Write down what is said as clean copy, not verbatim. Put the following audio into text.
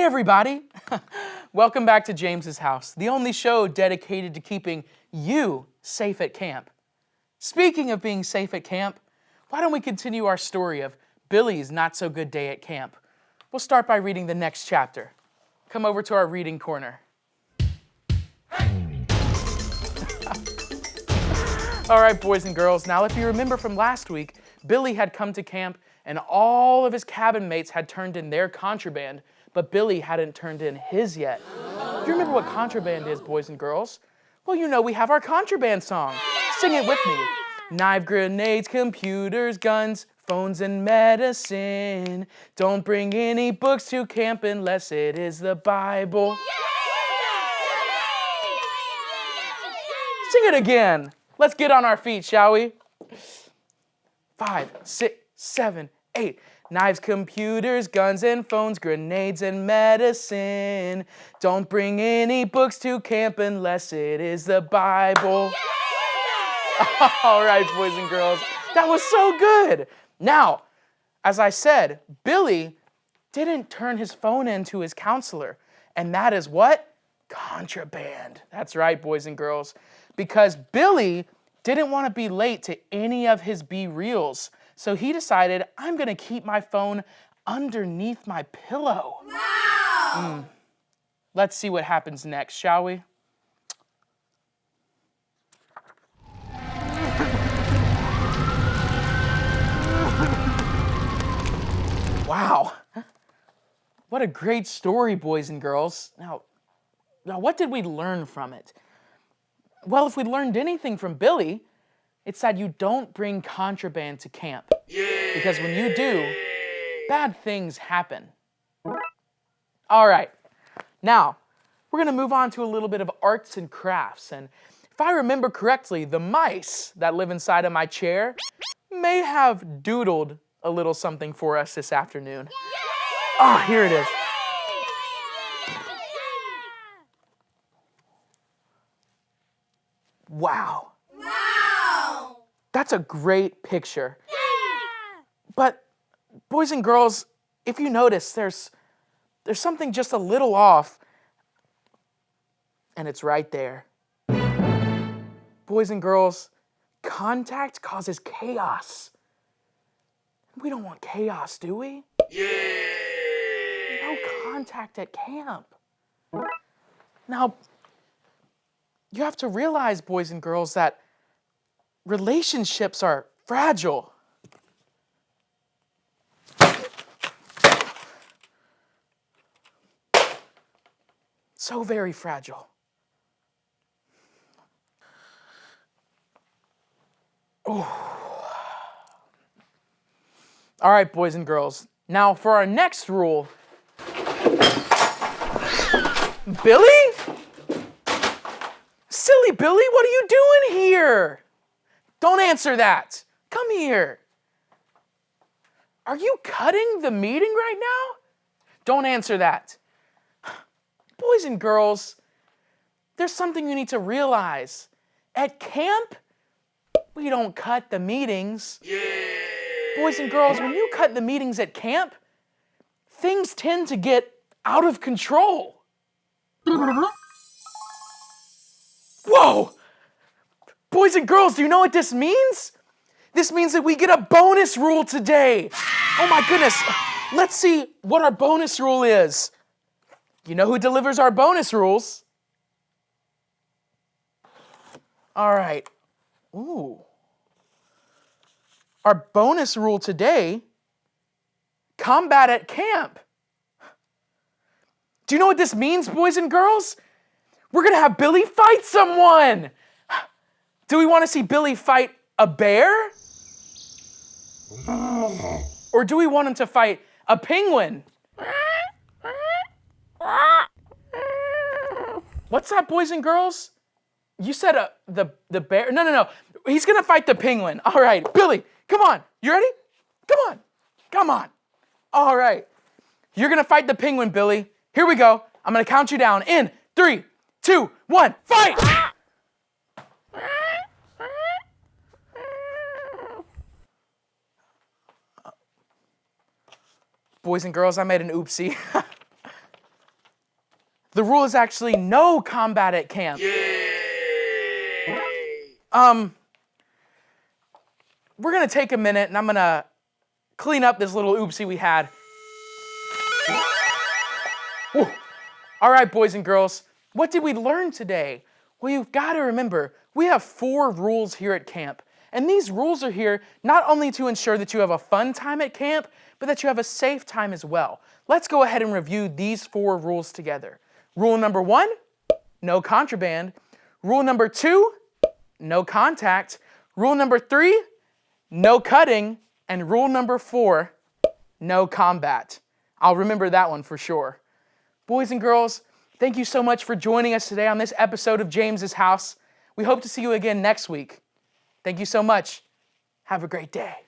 everybody! Welcome back to James's House, the only show dedicated to keeping you safe at camp. Speaking of being safe at camp, why don't we continue our story of Billy's not-so-good day at camp? We'll start by reading the next chapter. Come over to our reading corner. All right, boys and girls, now if you remember from last week, Billy had come to camp and all of his cabin mates had turned in their contraband, but Billy hadn't turned in his yet. Do you remember what contraband is, boys and girls? Well, you know we have our contraband song. Sing it with me. Knife, grenades, computers, guns, phones, and medicine. Don't bring any books to camp unless it is the Bible. Sing it again. Let's get on our feet, shall we? 5, 6, 7, 8. Knives, computers, guns, and phones, grenades, and medicine. Don't bring any books to camp unless it is the Bible. All right, boys and girls, that was so good. Now, as I said, Billy didn't turn his phone in to his counselor, and that is what? Contraband. That's right, boys and girls, because Billy didn't want to be late to any of his B-reels, so he decided, I'm going to keep my phone underneath my pillow. Wow! Let's see what happens next, shall we? Wow. What a great story, boys and girls. Now, what did we learn from it? Well, if we learned anything from Billy, it's that you don't bring contraband to camp. Because when you do, bad things happen. All right. Now, we're going to move on to a little bit of arts and crafts. And if I remember correctly, the mice that live inside of my chair may have doodled a little something for us this afternoon. Oh, here it is. Wow. Wow. That's a great picture. Yeah. But boys and girls, if you notice, there's something just a little off, and it's right there. Boys and girls, contact causes chaos. We don't want chaos, do we? Yeah. No contact at camp. Now, you have to realize, boys and girls, that relationships are fragile. So very fragile. Oh. All right, boys and girls. Now for our next rule. Billy? Silly Billy, what are you doing here? Don't answer that. Come here. Are you cutting the meeting right now? Don't answer that. Boys and girls, there's something you need to realize. At camp, we don't cut the meetings. Yeah. Boys and girls, when you cut the meetings at camp, things tend to get out of control. Whoa! Boys and girls, do you know what this means? This means that we get a bonus rule today. Oh my goodness. Let's see what our bonus rule is. You know who delivers our bonus rules? All right. Ooh. Our bonus rule today, combat at camp. Do you know what this means, boys and girls? We're going to have Billy fight someone. Do we want to see Billy fight a bear? Or do we want him to fight a penguin? What's that, boys and girls? You said the bear? No. He's going to fight the penguin. All right, Billy, come on. You ready? Come on. All right. You're going to fight the penguin, Billy. Here we go. I'm going to count you down in 3, 2, 1, fight! Boys and girls, I made an oopsie. The rule is actually no combat at camp. We're gonna take a minute and I'm gonna clean up this little oopsie we had. Whew. All right, boys and girls, what did we learn today? Well, you've got to remember, we have 4 rules here at camp. And these rules are here not only to ensure that you have a fun time at camp, but that you have a safe time as well. Let's go ahead and review these 4 rules together. Rule number 1, no contraband. Rule number 2, no contact. Rule number 3, no cutting. And rule number 4, no combat. I'll remember that one for sure. Boys and girls, thank you so much for joining us today on this episode of James's House. We hope to see you again next week. Thank you so much. Have a great day.